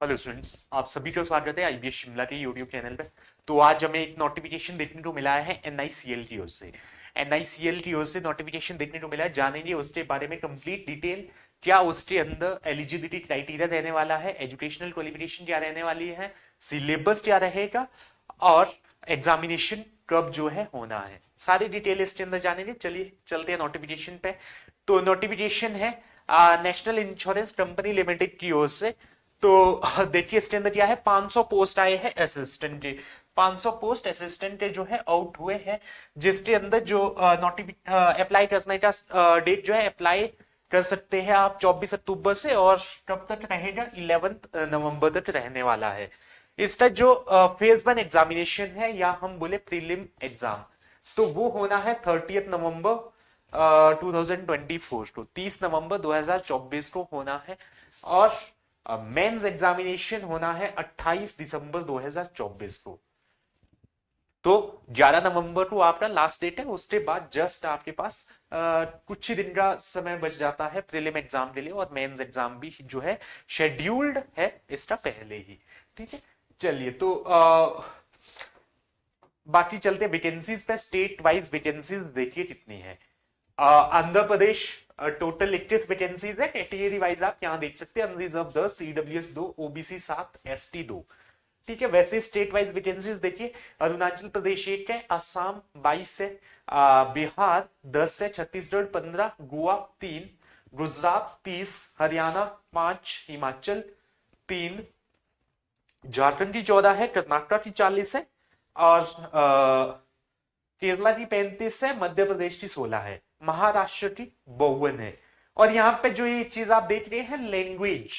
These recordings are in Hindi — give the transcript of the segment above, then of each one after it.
हेलो स्टूडेंट्स, आप सभी का स्वागत है आईबीएस शिमला के यूट्यूब चैनल पे। तो आज हमें एक नोटिफिकेशन देखने को मिला है एनआईसीएल की ओर से। एनआईसीएल की ओर से नोटिफिकेशन देखने को मिला है, जानेंगे उसके बारे में कंप्लीट डिटेल। क्या उसके अंदर एलिजिबिलिटी क्राइटेरिया रहने वाला है, एजुकेशनल क्वालिफिकेशन क्या रहने वाली है, सिलेबस क्या रहेगा और एग्जामिनेशन कब जो है होना है, सारी डिटेल इसके अंदर जानेंगे। चलिए चलते हैं नोटिफिकेशन पे। तो नोटिफिकेशन है नेशनल इंश्योरेंस कंपनी लिमिटेड की ओर से। तो देखिए इसके अंदर क्या है, 500 पोस्ट आए हैं असिस्टेंट के। 500 पोस्ट असिस्टेंट के जो है आउट हुए हैं, जिसके अंदर जो अप्लाई करने का डेट जो है, अप्लाई कर सकते हैं आप 24 अक्टूबर से, और कब तक रहेगा, 11 नवंबर तक रहने वाला है। इसका जो फेज 1 एग्जामिनेशन है, या हम बोले प्रीलिम एग्जाम, तो वो होना है 30 नवंबर 2024 को, 30 नवंबर 2024 को होना है। और मेंस एग्जामिनेशन होना है 28 दिसंबर 2024 को। तो 11 नवंबर को आपका लास्ट डेट है, उसके बाद जस्ट आपके पास कुछ ही दिन का समय बच जाता है प्रीलिम एग्जाम के लिए, और मेंस एग्जाम भी जो है शेड्यूल्ड है इसका पहले ही। ठीक है, चलिए तो बाकी चलते वैकेंसीज पे। स्टेट वाइज वैकेंसीज देखिए कितनी है। आंध्र प्रदेश टोटल 21 वैकेंसीज है। कैटेगरी वाइज आप यहाँ देख सकते हैं, अनरिजर्व 10, सीडब्ल्यूएस 2, ओबीसी 7, एसटी 2। ठीक है, वैसे स्टेट वाइज वैकेंसीज देखिए, अरुणाचल प्रदेश 1 है, असम 22 है, बिहार 10 है, छत्तीसगढ़ 15, गोवा 3, गुजरात 30, हरियाणा 5, हिमाचल 3, झारखंड की 14 है, कर्नाटक की 40 है, और केरला की 35 है, मध्य प्रदेश की 16 है, महाराष्ट्र की 52 है। और यहां पे जो ये चीज आप देख रहे हैं लैंग्वेज,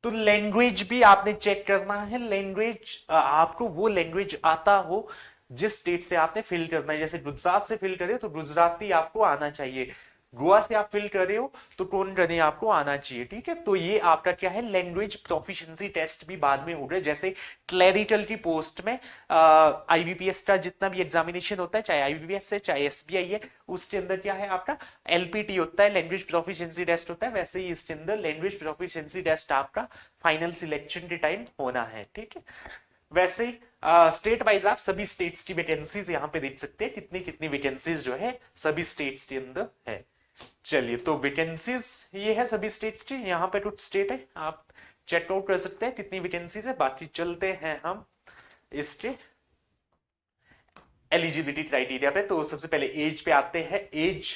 तो लैंग्वेज भी आपने चेक करना है। लैंग्वेज आपको वो लैंग्वेज आता हो जिस स्टेट से आपने फिल करना है। जैसे गुजरात से फिल करे तो गुजराती आपको आना चाहिए, गोवा से आप फिल कर रहे हो तो टोन करने आपको आना चाहिए। ठीक है, तो ये आपका क्या है, लैंग्वेज प्रोफिशिएंसी टेस्ट भी बाद में होगा। जैसे क्लैरिकल की पोस्ट में आईबीपीएस का जितना भी एग्जामिनेशन होता है, चाहे आईबीपीएस है चाहे एसबीआई है, उसके अंदर क्या है आपका एलपीटी होता है, लैंग्वेज प्रोफिशिएंसी टेस्ट होता है। वैसे ही इसके अंदर लैंग्वेज प्रोफिशिएंसी टेस्ट आपका फाइनल सिलेक्शन के टाइम होना है। ठीक है, वैसे ही स्टेट वाइज आप सभी स्टेट्स की वैकेंसीज यहाँ पे देख सकते हैं, कितनी कितनी वैकेंसीज जो है सभी स्टेट्स के अंदर है। चलिए, तो वैकेंसीज ये है सभी स्टेट्स की। यहाँ पे कुछ स्टेट है, आप चेकआउट कर सकते हैं कितनी वैकेंसीज है। बाकी चलते हैं हम इसके एलिजिबिलिटी क्राइटेरिया पे। तो सबसे पहले एज पे आते हैं। एज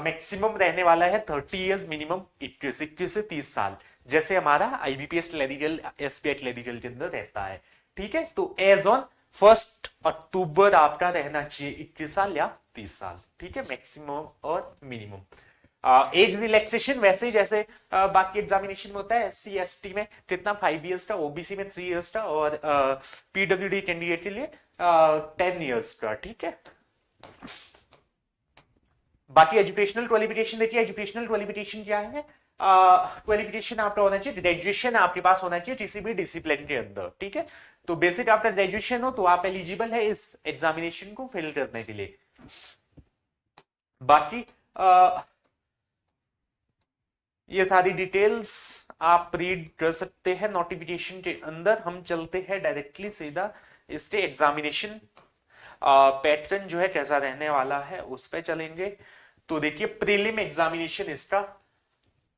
मैक्सिमम रहने वाला है 30 इयर्स, मिनिमम 21 से 30 साल, जैसे हमारा आईबीपीएस क्लैरिकल एसबीआई क्लैरिकल के अंदर रहता है। ठीक है, तो एज ऑन 1 अक्टूबर आपका रहना चाहिए 21 साल या 30 साल। ठीक है, मैक्सिमम और मिनिमम। एज रिलैक्सेशन वैसे ही जैसे बाकी एग्जामिनेशन में होता है। एससी एसटी में कितना 5 इयर्स का, ओबीसी में 3 इयर्स का, और पीडब्ल्यूडी कैंडिडेट के लिए 10 इयर्स का। ठीक है, बाकी एजुकेशनल क्वालिफिकेशन देखिए। एजुकेशनल क्वालिफिकेशन क्या है, क्वालिफिकेशन आपका होना चाहिए, ग्रेजुएशन आपके पास होना चाहिए किसी भी डिसिप्लिन के अंदर। ठीक है, तो बेसिक आपका ग्रेजुएशन हो तो आप एलिजिबल है इस एग्जामिनेशन को फिल करने के लिए। बाकी ये सारी डिटेल्स आप रीड कर सकते हैं नोटिफिकेशन के अंदर। हम चलते हैं डायरेक्टली सीधा इसके एग्जामिनेशन पैटर्न जो है कैसा रहने वाला है उस पर चलेंगे। तो देखिए प्रीलिम एग्जामिनेशन इसका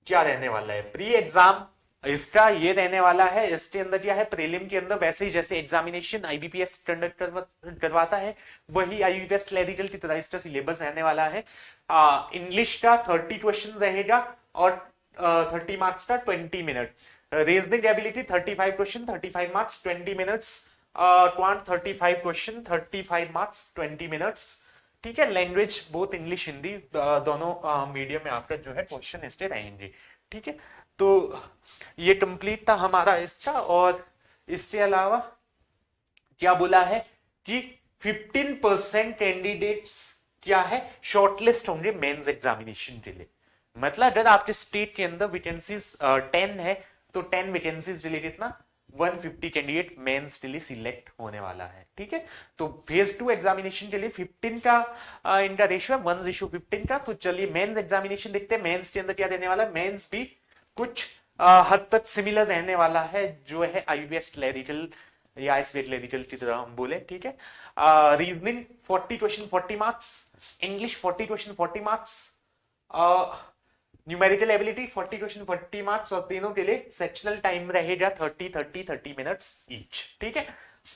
क्या रहने वाला है। प्री एग्जाम इसका ये रहने वाला है। इसके अंदर क्या है, प्रीलिम के अंदर वैसे ही जैसे एग्जामिनेशन आईबीपीएस कंडक्ट करवाता है, वही आईबीपीएस क्लैरिकल की तरह इसका सिलेबस रहने वाला है। इंग्लिश का 30 क्वेश्चन रहेगा, और 30 मार्क्स का 20 minute. Reasoning ability 35 question 35 marks 20 minutes. Quant 35 question 35 marks 20 minutes. ठीक है, लैंग्वेज बोथ इंग्लिश हिंदी दोनों मीडियम में आपका जो है क्वेश्चन इसके रहेंगे। ठीक है, तो ये कंप्लीट था हमारा इसका। और इसके अलावा क्या बोला है कि 15% कैंडिडेट्स क्या है शॉर्टलिस्ट होंगे मेंस एग्जामिनेशन के लिए। मतलब अगर आपके स्टेट के अंदर वैकेंसीज 10 है, तो 10 वैकेंसीज के लिए कितना 150 कैंडिडेट मेंस के लिए सिलेक्ट होने वाला है। ठीक है, तो फेज 2 एग्जामिनेशन के लिए 15 का इनका रेशियो है, 1:15 का। तो चलिए मेंस एग्जामिनेशन देखते हैं। मेंस के अंदर क्या देने वाला है। मेंस भी कुछ हद तक सिमिलर रहने वाला है, जो है आईबीएस क्लैरिकल या एसबीआई क्लैरिकल की तरह हम बोले, ठीक है। Reasoning 40 question 40 marks, English 40 question 40 marks, numerical ability 40 question 40 marks, और तीनों के लिए सेक्शनल टाइम रहेगा 30 मिनट्स ईच, ठीक है।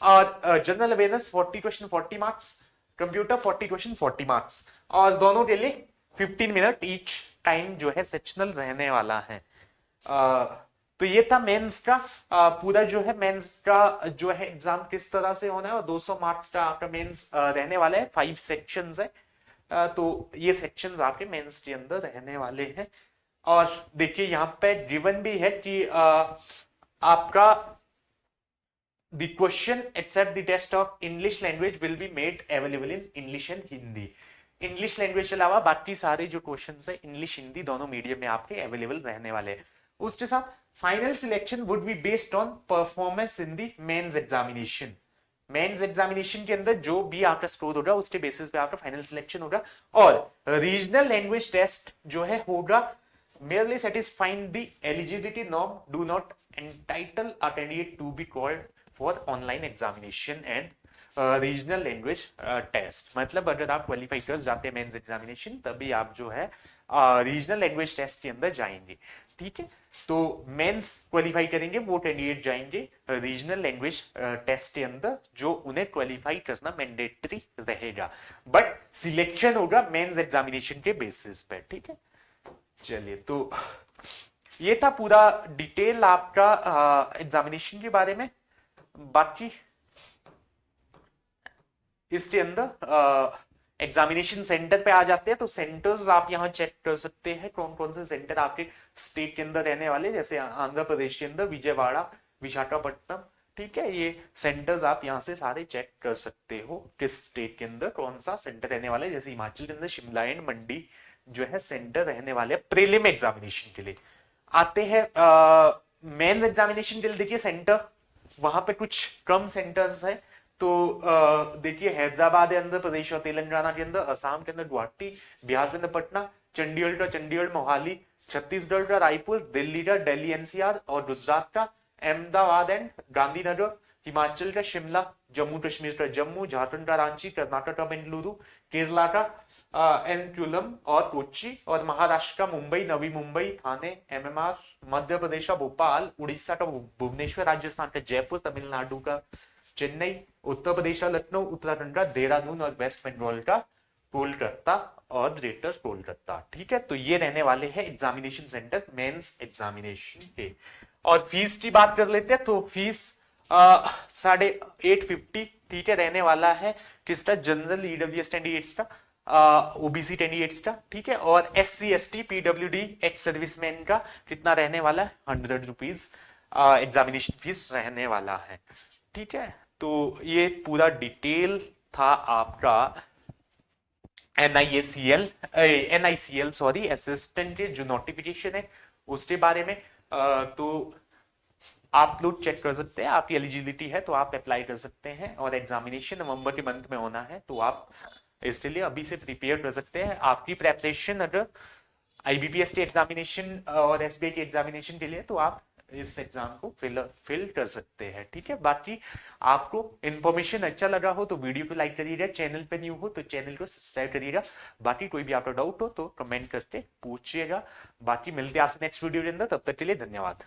और general awareness 40 question 40 marks, computer 40 question 40 marks, और दोनों के लिए 15 मिनट ईच टाइम जो है सेक्शनल रहने वाला है। तो ये था मेंस का पूरा जो है, मेंस का जो है एग्जाम किस तरह से होना है, और 200 मार्क्स का आपका मेंस रहने वाला है, 5 सेक्शंस है। तो ये सेक्शंस आपके मेंस के अंदर रहने वाले हैं। और देखिए यहाँ पे गिवन भी है कि आपका the question except the test of English language will be made available in English and Hindi। English language के अलावा बाकी सारे जो क्वेश्चंस है इंग्लिश हिंदी दोनों मीडियम में आपके अवेलेबल रहने वाले हैं। उसके साथ final selection would be based on performance in the mains examination. Mains examination के अंदर जो भी आपका स्कोर होगा उसके बेसिस पे आपका फाइनल सिलेक्शन होगा। और रीजनल लैंग्वेज टेस्ट जो है होगा merely satisfying the eligibility norm do not entitle a candidate to be called for online examination and regional language test। मतलब अगर आप क्वालिफाई कर जाते हैं मेंस एग्जामिनेशन तभी आप जो है रीजनल लैंग्वेज टेस्ट के अंदर जाएंगे, ठीक है। तो मेंस क्वालिफाई करेंगे वो कैंडिडेट जाएंगे रीजनल लैंग्वेज टेस्ट के अंदर, जो उन्हें क्वालिफाई करना मैंडेटरी रहेगा, बट सिलेक्शन होगा मेंस एग्जामिनेशन के बेसिस पे, ठीक है। चलिए, तो ये था पूरा डिटेल आपका एग्जामिनेशन के बारे में। बाकी इसके अंदर एग्जामिनेशन सेंटर पे आ जाते हैं, तो सेंटर्स आप यहां चेक कर सकते हैं कौन कौन से सेंटर आपके स्टेट के अंदर रहने वाले, जैसे आंध्र प्रदेश के अंदर विजयवाड़ा, विशाखापट्टनम, ठीक है। ये सेंटर्स आप यहां से सारे चेक कर सकते हो किस स्टेट के अंदर कौन सा सेंटर रहने वाले। जैसे हिमाचल के अंदर शिमला एंड मंडी जो है सेंटर रहने वाले प्रीलिम एग्जामिनेशन के लिए। आते हैं मेंस एग्जामिनेशन के लिए, देखिए सेंटर वहां पे कुछ कम सेंटर्स है। तो देखिए हैदराबाद है आंध्र प्रदेश, और तेलंगाना के अंदर, असम के अंदर गुवाहाटी, बिहार के अंदर पटना, चंडीगढ़ का चंडीगढ़ मोहाली, छत्तीसगढ़ का रायपुर, दिल्ली का दिल्ली एनसीआर, और गुजरात का अहमदाबाद एंड गांधीनगर, हिमाचल का शिमला, जम्मू कश्मीर का जम्मू, झारखंड का रांची, कर्नाटक का बेंगलुरु, केरला का एनक्यूलम और कोच्चि, और महाराष्ट्र का मुंबई, नवी मुंबई, थाने, एमएमआर, मध्य प्रदेश का भोपाल, उड़ीसा का भुवनेश्वर, राजस्थान का जयपुर, तमिलनाडु का चेन्नई, उत्तर प्रदेश का लखनऊ, उत्तराखंड का देहरादून, और वेस्ट बंगाल का कोलकाता और ग्रेटर कोलकाता, ठीक है। तो ये रहने वाले हैं एग्जामिनेशन सेंटर मेंस एग्जामिनेशन के। और फीस की बात कर लेते हैं, तो फीस 850, ठीक है, रहने वाला है किसका, जनरल ईडब्ल्यूएस कैंडिडेट्स का, ओबीसी कैंडिडेट्स का, ठीक है। और SC ST PWD ex serviceman का कितना रहने वाला है, 100 रुपीज एग्जामिनेशन फीस रहने वाला है, ठीक है। तो ये पूरा डिटेल था आपका एनआईसीएल सॉरी असिस्टेंट के जो नोटिफिकेशन है उसके बारे में। तो आप लोग चेक कर सकते हैं, आपकी एलिजिबिलिटी है तो आप अप्लाई कर सकते हैं। और एग्जामिनेशन नवंबर के मंथ में होना है, तो आप इसके लिए अभी से प्रिपेयर कर सकते हैं। आपकी प्रेपरेशन अगर आईबीपीएस के एग्जामिनेशन और एसबीआई के एग्जामिनेशन के लिए, तो आप इस एग्जाम को फिल कर सकते हैं, ठीक है। बाकी आपको इन्फॉर्मेशन अच्छा लगा हो तो वीडियो को लाइक करिएगा, चैनल पे न्यू हो तो चैनल को सब्सक्राइब करिएगा। बाकी कोई भी आपका डाउट हो तो कमेंट करके पूछिएगा। बाकी मिलते हैं आपसे नेक्स्ट वीडियो के अंदर, तब तक के लिए धन्यवाद।